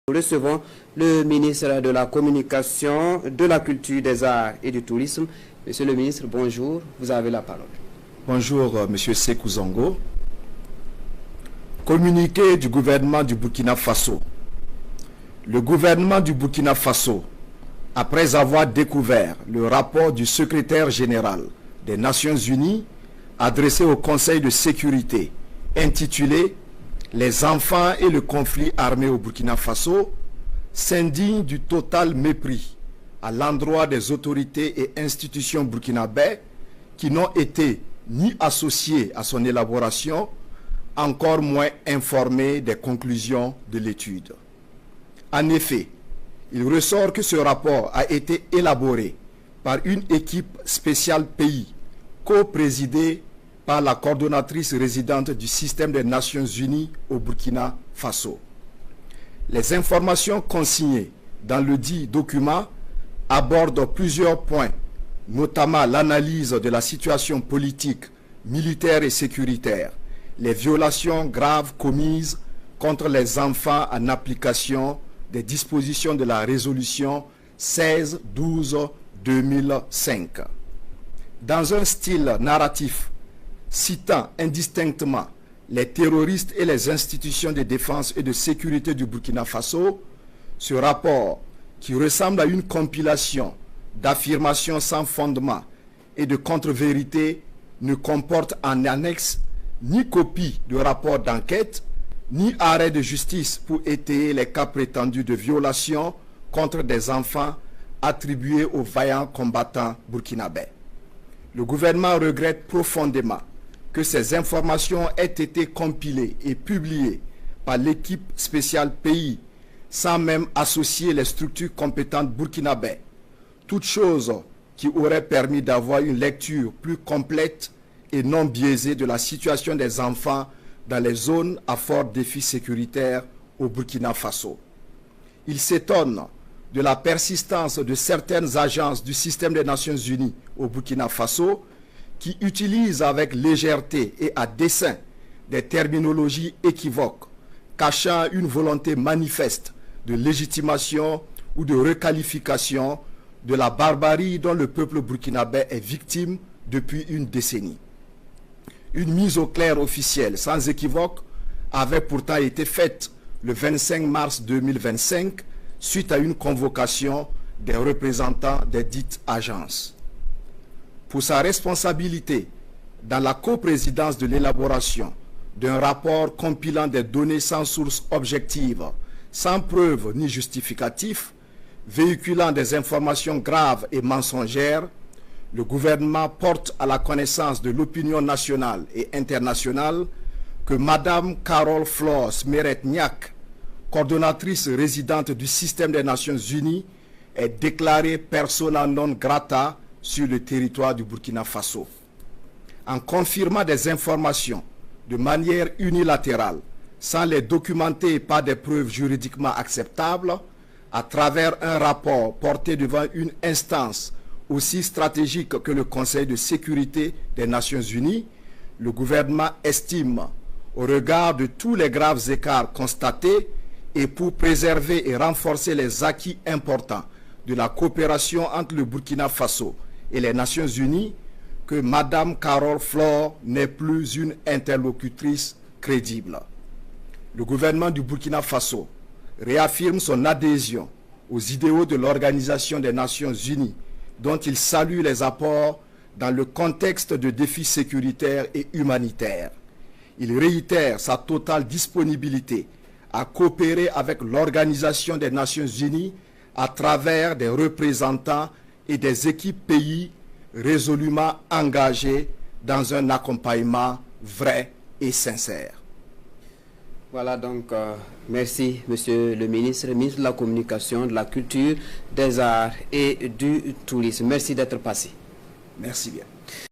Nous recevons le ministre de la Communication, de la Culture, des Arts et du Tourisme. Monsieur le ministre, bonjour, vous avez la parole. Bonjour, monsieur Sékou Zango. Communiqué du gouvernement du Burkina Faso. Le gouvernement du Burkina Faso, après avoir découvert le rapport du secrétaire général des Nations Unies adressé au Conseil de sécurité intitulé « Les enfants et le conflit armé au Burkina Faso », s'indigne du total mépris à l'endroit des autorités et institutions burkinabais qui n'ont été ni associées à son élaboration, encore moins informées des conclusions de l'étude. En effet, il ressort que ce rapport a été élaboré par une équipe spéciale pays, co-présidée par la coordonnatrice résidente du système des Nations Unies au Burkina Faso. Les informations consignées dans le dit document abordent plusieurs points, notamment l'analyse de la situation politique, militaire et sécuritaire, les violations graves commises contre les enfants en application des dispositions de la résolution 1612-2005. Dans un style narratif citant indistinctement les terroristes et les institutions de défense et de sécurité du Burkina Faso, ce rapport, qui ressemble à une compilation d'affirmations sans fondement et de contre-vérités, ne comporte en annexe ni copie de rapport d'enquête, ni arrêt de justice pour étayer les cas prétendus de violation contre des enfants attribués aux vaillants combattants burkinabés. Le gouvernement regrette profondément que ces informations aient été compilées et publiées par l'équipe spéciale pays sans même associer les structures compétentes burkinabées, toute chose qui aurait permis d'avoir une lecture plus complète et non biaisée de la situation des enfants dans les zones à fort défi sécuritaire au Burkina Faso. Il s'étonne de la persistance de certaines agences du système des Nations Unies au Burkina Faso qui utilisent avec légèreté et à dessein des terminologies équivoques, cachant une volonté manifeste de légitimation ou de requalification de la barbarie dont le peuple burkinabé est victime depuis une décennie. Une mise au clair officielle sans équivoque avait pourtant été faite le 25 mars 2025 suite à une convocation des représentants des dites agences. Pour sa responsabilité dans la coprésidence de l'élaboration d'un rapport compilant des données sans source objective, sans preuve ni justificatif, véhiculant des informations graves et mensongères, le gouvernement porte à la connaissance de l'opinion nationale et internationale que Mme Carole Flore Smeret-Niak, coordonnatrice résidente du système des Nations Unies, est déclarée persona non grata sur le territoire du Burkina Faso. En confirmant des informations de manière unilatérale, sans les documenter par des preuves juridiquement acceptables, à travers un rapport porté devant une instance aussi stratégique que le Conseil de sécurité des Nations Unies, le gouvernement estime, au regard de tous les graves écarts constatés et pour préserver et renforcer les acquis importants de la coopération entre le Burkina Faso et les Nations Unies, que Mme Carole Flore n'est plus une interlocutrice crédible. Le gouvernement du Burkina Faso réaffirme son adhésion aux idéaux de l'Organisation des Nations Unies, dont il salue les apports dans le contexte de défis sécuritaires et humanitaires. Il réitère sa totale disponibilité à coopérer avec l'Organisation des Nations Unies à travers des représentants et des équipes pays résolument engagés dans un accompagnement vrai et sincère. Voilà donc, merci Monsieur le ministre de la Communication, de la Culture, des Arts et du Tourisme. Merci d'être passé. Merci bien.